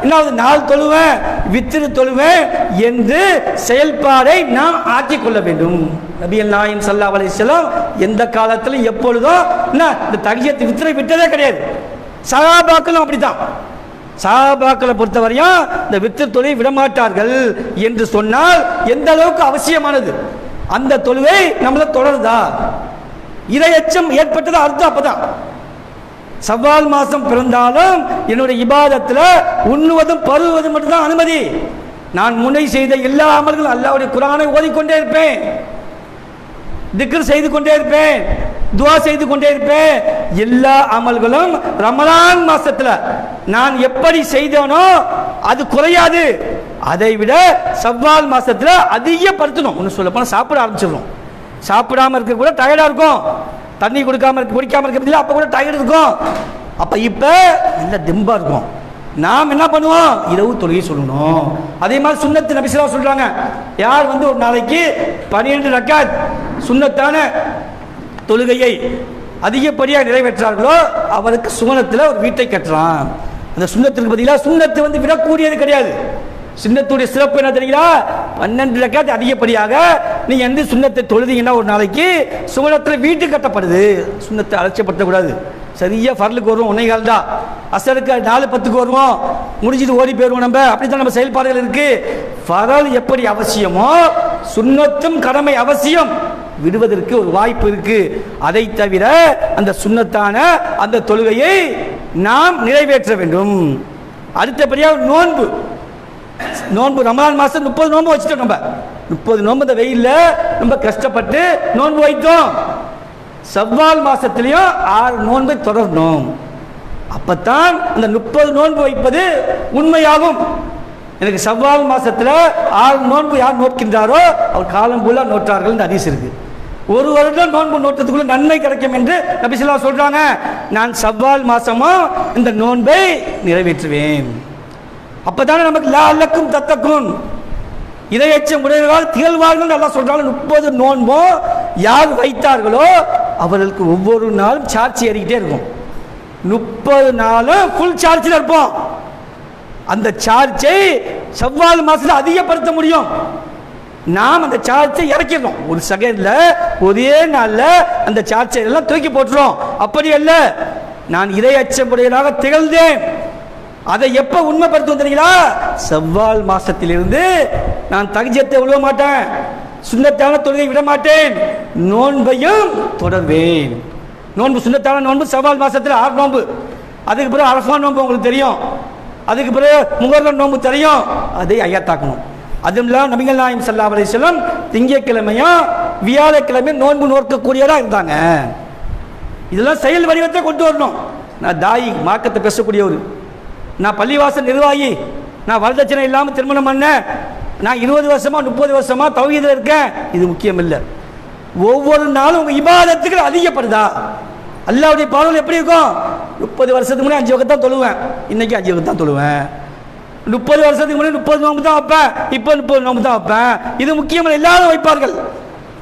இன்னொரு 4 தொழுவேன், வித்திரு தொழுவேன் என்று செயல்பாடை நாம் ஆக்கிக்கொள்ள வேண்டும். நபிகள் நாயகம் ஸல்லல்லாஹு அலைஹி வஸல்லம் எந்த காலத்திலும் எப்பொழுதும் இந்த தஹிய்யத் வித்திரை விட்டதே கிடையாது. சஹாபாக்களும் அப்படித்தான். சஹாபாக்களை பொறுத்தவரையும் இந்த வித்திர் தொழுகை விடமாட்டார்கள் என்று சொன்னால் எந்த அளவுக்கு அவசியமானது. அந்த தொழுகை நம்மள தொடருதா, இறையச்சம் ஏற்பட்டது அர்த்தம். அப்பதான் செவ்வால் மாசம் பிறந்தாலும் என்னுடைய இபாதத்தில் உண்ணுவதும் பருகுவதும் மட்டும்தான் அனுமதி. நான் முன்னை செய்த எல்லா அமல்களும் அல்லாஹ்வுடைய குர்ஆனை ஓதிக்கொண்டே இருப்பேன், திக்ர் செய்து கொண்டே இருப்பேன், துஆ செய்து கொண்டே இருப்பேன். எல்லா அமல்களும் ரமலான் மாசத்துல நான் எப்படி செய்தேனோ அது குறையாது, அதை விட செவ்வால் மாசத்துல அதிகப்படுத்தணும். ஒன்று சொல்ல போனால் சாப்பிட ஆரம்பிச்சிடணும். சாப்பிடாம இருக்க கூட டயர்டா இருக்கும், தண்ணி குடிக்காம இருக்க அப்ப கூட டயர்டு இருக்கும். அப்ப இப்ப நல்ல தெம்பா இருக்கும். நாம் என்ன பண்ணுவோம்? இரவு தொழுகை சொல்லணும். அதே மாதிரி சுன்னத்து நபி ஸல்லல்லாஹு அலைஹி சொல்றாங்க, யார் வந்து ஒரு நாளைக்கு 12 ரக்காத் சுன்னத்தான தொழுகையை அதிகப்படியாக நிறைவேற்றார்களோ அவருக்கு சுவனத்தில் ஒரு வீட்டை கட்டுறான். அந்த சுன்னத்துக்கு பதிலாக சுன்னத்து வந்து விடக்கூடியது கிடையாது. சுன்னத்துடைய சிறப்பு என்ன தெரியுங்களா? 12 ரக்காத் அதிகப்படியாக நீங்க எந்த சுன்னத்தை தொழுதீங்கன்னா ஒரு நாளைக்கு சுவனத்தில் வீட்டு கட்டப்படுது. சுன்னத்தை அலட்சியப்படுத்தக்கூடாது. சரியா ஃபர்லுக்கு வருவோம் 1:15 தான், அசருக்கு 4:10 வருவோம், முடிஞ்சிட்டு ஓடி போயிடுவோம். நம்ம அப்படித்தான் நம்ம செயல்பாடுகள் இருக்கு. ஃபரல் எப்படி அவசியமோ சுன்னத்தும் கடமை அவசியம். விடுவதற்கு ஒரு வாய்ப்பு இருக்கு. அதை தவிர அந்த சுன்னத்தான அந்த தொழுகையை நாம் நிறைவேற்ற வேண்டும். அடுத்தபடியாக நோன்பு. நோன்பு ரமலான் மாதம் 30 நோன்பு வச்சுட்டோம். நம்ம 30 நோன்பு இந்த வெயிலில் ரொம்ப கஷ்டப்பட்டு நோன்பு வைத்தோம். சவ்வால் மாசத்திலையும் 6 நோன்பை தொடரணும். அப்பத்தான் அந்த 30 நோன்பு வைப்பது உண்மையாகும். எனக்கு சவ்வால் மாசத்துல 6 நோன்பு யார் நோட்கின்றாரோ அவர் காலம் பூரா நோட்டார்கள் இந்த ஹதீஸ் இருக்கு. ஒரு வருடம் நோன்பு நோட்டத்துக்குள்ள நன்மை கிடைக்கும் என்று நபி ஸல்லல்லாஹு அலைஹி வஸல்லம் சொல்றாங்க. நான் சவ்வால் மாசமும் இந்த நோன்பை நிறைவேற்றுவேன். அப்பதானே நமக்கு லஅல்லக்கும் தத்தக்குன் இரையச்சம் உடையவர்களாக திகழ்வார்கள் அல்லாஹ் சொல்றாங்க. 30 நோன்போ யார் வைத்தார்களோ அவர்களுக்கு ஒவ்வொரு நாளும் சார்ஜ் ஏறிக்கிட்டே இருக்கும். 30 நாளும் ஃபுல் சார்ஜில் இருப்போம். அந்த சார்ஜை செவ்வால் மாசத்துல அதிகப்படுத்த முடியும். நாம் அந்த சார்ஜை இறக்கிடுறோம். ஒரு செகண்ட்ல ஒரே நாள்ல அந்த சார்ஜை எல்லாம் தூக்கி போட்டுறோம். அப்படி அல்ல, நான் இரையச்சமுடையவனாக திகழ்ந்தேன். அதை எப்ப உண்மைப்படுத்த வந்தீங்களா? செவ்வால் மாசத்திலிருந்து நான் தஹஜ்ஜத்தை விட மாட்டேன், சுன்னத்தான தொழுகை விட மாட்டேன், நோன்பையும் தொடர்வேன். நோன்பு சுன்னத்தான நோன்பு செவ்வால் மாசத்துல 6 நோன்பு. அதுக்கு பிறகு அரஃபா நோன்பு உங்களுக்கு தெரியும். அதுக்கு பிறகு முஹர்ரம் நோன்பு தெரியும். அதை ஐயாத்தாக்கணும். அதுவும் நபிகள் நாயகம் ஸல்லல்லாஹு அலைஹி வஸல்லம் திங்கட்கிழமையும் வியாழக்கிழமையும் நோன்பு நோக்கக்கூடியதாக இருந்தாங்க. இதெல்லாம் செயல் வடிவத்தை கொண்டு வரணும். நான் தாயி மார்க்கத்தை பேசக்கூடியவர், நான் பள்ளிவாசல் நிர்வாகி, நான் வரதட்சணை இல்லாமல் திருமணம் பண்ணேன், நான் 20 வருஷமா 30 வருஷமா தௌஹீதுல இருக்கேன். இது முக்கியம் இல்லை. ஒவ்வொரு நாளும் உங்க இபாதத்துக்கு அதிகப்படுதா? அல்லாஹ்வுடைய பார்வையில் எப்படி இருக்கும்? 30 வருஷத்துக்கு முன்னாடி 5 வகை தான் தொழுவேன், இன்னைக்கு 5 வகை தான் தொழுவேன். 30 வருஷத்துக்கு முன்னாடி 30 நோன்பு தான் வைப்பேன், இப்போ 30 நோன்பு தான் வைப்பேன். இது முக்கியம். எல்லாரும் வைப்பார்கள்.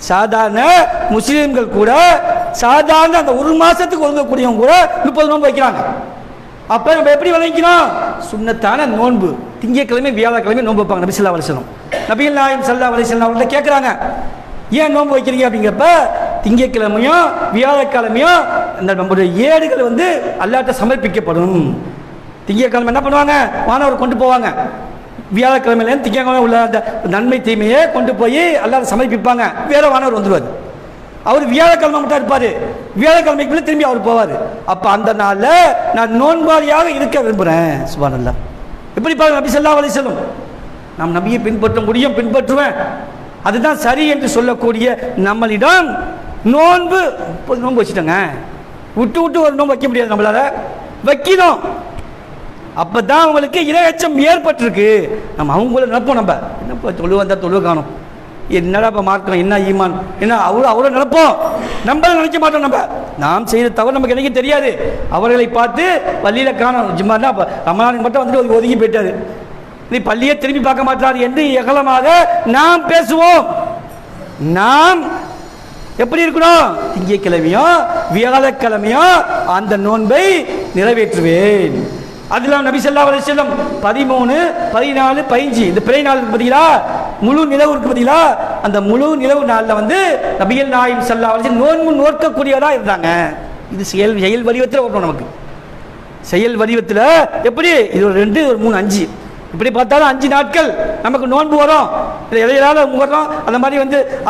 சாதாரண முஸ்லீம்கள் கூட சாதாரண அந்த ஒரு மாசத்துக்கு ஒதுங்கக்கூடியவங்க கூட 30 நோன்பு வைக்கிறாங்க. அப்ப நம்ம எப்படி விளைவிக்கணும்? சுன்னத்தான நோன்பு திங்கட்கிழமை வியாழக்கிழமை நோன்பு வைப்பாங்க நபி ஸல்லல்லாஹு அலைஹி வஸல்லம். நபிகள் நாயகம் ஸல்லல்லாஹு அலைஹி வஸல்லம் அவங்கள்ட்ட கேட்குறாங்க, ஏன் நோன்பு வைக்கிறீங்க அப்படிங்கிறப்ப, திங்கட்கிழமையும் வியாழக்கிழமையும் அந்த நம்முடைய ஏடுகள் அல்லாஹ்ட்ட சமர்ப்பிக்கப்படும். திங்கட்கிழமை என்ன பண்ணுவாங்க? மாணவர் கொண்டு போவாங்க. வியாழக்கிழமையிலேருந்து திங்கட்கிழமை உள்ள அந்த நன்மை தீமையை கொண்டு போய் அல்லாஹ்ட்ட சமர்ப்பிப்பாங்க. வேற மாணவர் வந்துடுவார். அவர் வியாழக்கிழமை மட்டும் இருப்பார். வியாழக்கிழமைக்குள்ள திரும்பி அவர் போவார். அப்போ அந்த நாளில் நான் நோன்பாளியாக இருக்க விரும்புகிறேன். சுப்ஹானல்லாஹ். எப்படி பாருங்க நபி ஸல்லல்லாஹு அலைஹி வஸல்லம். நாம் நபியை பின்பற்ற முடியும், பின்பற்றுவேன், அதுதான் சரி என்று சொல்லக்கூடிய நம்மளிடம் நோன்பு 30 நோன்பு வச்சுட்டோங்க, விட்டு விட்டு ஒரு நோன்பு வைக்க முடியாது, நம்மளால வைக்கணும். அப்பதான் அவங்களுக்கு இரையச்சம் ஏற்பட்டிருக்கு. நம்ம அவங்கள நினைப்போம், நம்ம என்ன தொழு வந்தால் தொழு காணும், என்னடா இப்போ மார்க்கம், என்ன ஈமான், என்ன அவ்வளோ நினைப்போம். நம்மளும் நினைக்க மாட்டோம். நாம் செய்த தவறு நமக்கு எனக்கு தெரியாது. அவர்களை பார்த்து பள்ளியில் காணும், ஜிம்மானா ரமலானுக்கு மட்டும் ஒதுங்கி போயிட்டாரு, நீ பள்ளியை திரும்பி பார்க்க மாட்டார் என்று எகலமாக நாம் பேசுவோம். நாம் எப்படி இருக்கணும்? திங்கட்கிழமையும் வியாழக்கிழமையும் அந்த நோன்பை நிறைவேற்றுவேன். அதெல்லாம் நபி ஸல்லல்லாஹு அலைஹி வஸல்லம் 13, 14, 15 இந்த பிறை நாள் இருக்கு பார்த்தீங்களா, முழு நிலவு இருக்கு பார்த்தீங்களா, அந்த முழு நிலவு நாளில் நபிகள் நாயகம் ஸல்லல்லாஹு அலைஹி வஸல்லம் நோன்பு நோக்கக்கூடியவராக இருந்தாங்க. இது செயல் வடிவத்தில் வரணும். நமக்கு செயல் வடிவத்தில் எப்படி? இது ஒரு 2, ஒரு 3, 5 இப்படி பார்த்தாலும் 5 நாட்கள் நமக்கு நோன்பு வரும். இடையிலாத முகரம் அந்த மாதிரி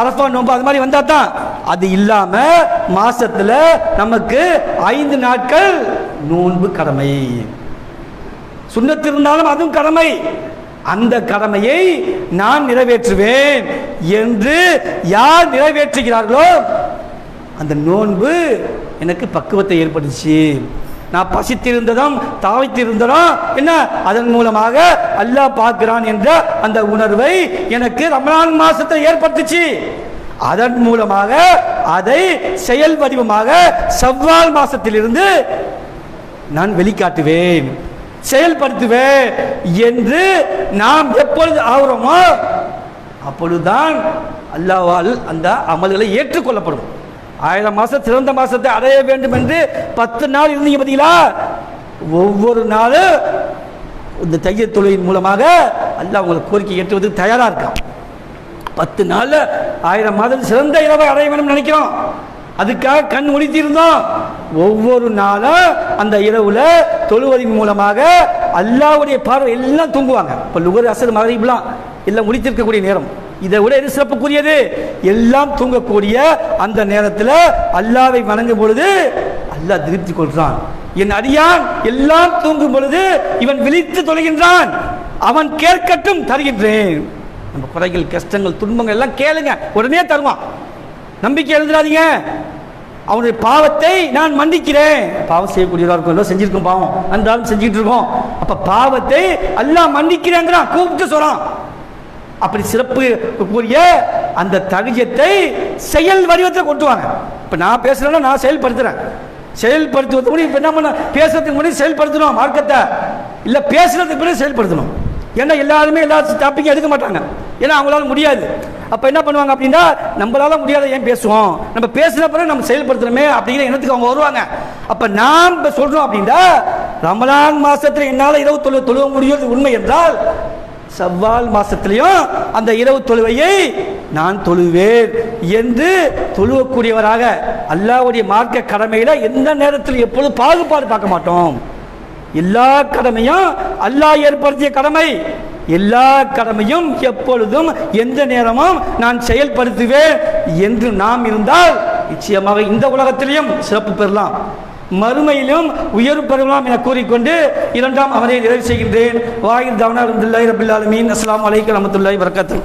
அரஃபா நோன்பு அது மாதிரி வந்தால் தான். அது இல்லாமல் மாசத்தில் நமக்கு 5 நாட்கள் நோன்பு கடமை. சுன்னத்து இருந்தாலும் அதுவும் கடமை. அந்த கடமையை நான் நிறைவேற்றுவேன் என்று யார் நிறைவேற்றுகிறார்களோ அந்த நோன்பு எனக்கு பக்குவத்தை ஏற்படுச்சு. நான் பசித்திருந்ததும் தாவித்திருந்ததும் என்ன, அதன் மூலமாக அல்லாஹ் பார்க்கிறான் என்ற அந்த உணர்வை எனக்கு ரமலான் மாசத்தில் ஏற்பட்டுச்சு. அதன் மூலமாக அதை செயல் வடிவமாக ஷவ்வால் மாசத்திலிருந்து நான் வெளிக்காட்டுவேன், செயல்படுத்துவேன் என்று நாம் எப்பொழுது ஆகிறோமோ அப்பொழுதுதான் அல்லாஹ்வால் அந்த அமல்களை ஏற்றுக்கொள்ளப்படும். 1000 மாசம் சிறந்த மாசத்தை அடைய வேண்டும் என்று 10 நாள் இருந்தீங்க பார்த்தீங்களா, ஒவ்வொரு நாளும் இந்த தஹஜ்ஜுத் தொழுகையின் மூலமாக அல்லாஹ் உங்களுக்கு கோரிக்கை ஏற்றுவதற்கு தயாராக இருக்கான். 10 நாளில் 1000 மாதம் சிறந்த இரவை அடைய வேண்டும் நினைக்கிறோம். அதுக்காக கண் முடித்திருந்தோம். ஒவ்வொரு நாளும் அந்த இரவுல தொழுவதின் மூலமாக அல்லாஹ்வுடைய பார்வை எல்லாம் தூங்குவாங்க. இப்போ லுகர் அசர் மகரிப்லாம் எல்லாம் முடித்திருக்கக்கூடிய நேரம், இதை விட எது சிறப்புக்குரியது? எல்லாம் தூங்கக்கூடிய அந்த நேரத்தில் அல்லாவை வணங்கும் பொழுது அல்லாஹ் திருப்தி கொள்கிறான். என் அடியான் எல்லாம் தூங்கும் பொழுது இவன் விழித்து தொழுகின்றான், அவன் கேட்கட்டும் தருகின்றேன். நம்ம குறைகள், கஷ்டங்கள், துன்பங்கள் எல்லாம் கேளுங்க, உடனே தருவான். நம்பிக்கை எழுதுறாதீங்க. அவனுடைய பாவத்தை நான் மன்னிக்கிறேன். பாவம் செய்யக்கூடியதாக இருக்கும், செஞ்சிருக்கோம், பாவம் அன்றாலும் செஞ்சுட்டு இருக்கோம். அப்ப பாவத்தை அல்லாஹ் மன்னிக்கிறேங்கிறான், கூப்பிட்டு சொல்றான். அப்படி சிறப்பு கூறிய அந்த தகுதியத்தை செயல் வடிவத்தில் கொண்டு வாங்க. இப்ப நான் பேசுறேன்னா நான் செயல்படுத்துறேன். செயல்படுத்துவதற்கு முன்னாடி என்ன பண்ண, பேசுறதுக்கு முன்னாடி செயல்படுத்தணும் மார்க்கத்தை, இல்ல பேசுறதுக்கு முன்னாடி செயல்படுத்தணும். ஏன்னா எல்லாருமே எல்லா டாப்பிக்கும் எடுக்க மாட்டாங்க, ஏன்னா அவங்களால முடியாது. அப்ப என்ன பண்ணுவாங்க அப்படின்னா, நம்மளால முடியாத ஏன் பேசுவோம், நம்ம பேசுற பிறகு நம்ம செயல்படுத்தணுமே அப்படிங்கிற எண்ணத்துக்கு அவங்க வருவாங்க. அப்ப நாம் சொல்றோம் அப்படின்னா, ரமலான் மாசத்துல என்னால இரவு தொழுவ முடியும் உண்மை என்றால், சவ்வால் மாசத்திலையும் அந்த இரவு தொழுவையை நான் தொழுவேன் என்று தொழுவக்கூடியவராக அல்லாஹ்வுடைய மார்க்க கடமையில எந்த நேரத்தில் எப்பொழுது பாகுபாடு பார்க்க மாட்டோம். எல்லா கடமையும் அல்லாஹ் ஏற்படுத்திய கடமை, எல்லா கடமையும் எப்பொழுதும் எந்த நேரமும் நான் செயல்படுத்துவேன் என்று நாம் இருந்தால் நிச்சயமாக இந்த உலகத்திலையும் சிறப்பு பெறலாம், மறுமையிலும் உயர்வு பெறலாம் என கூறிக்கொண்டு இரண்டாம் அமரை நிறைவு செய்கின்றேன். வாயில் தவனா அல்ஹம்துலில்லாஹி ரப்பில் ஆலமீன். அஸ்ஸலாமு அலைக்கும் வரஹ்மத்துல்லாஹி வபரகாத்துஹு.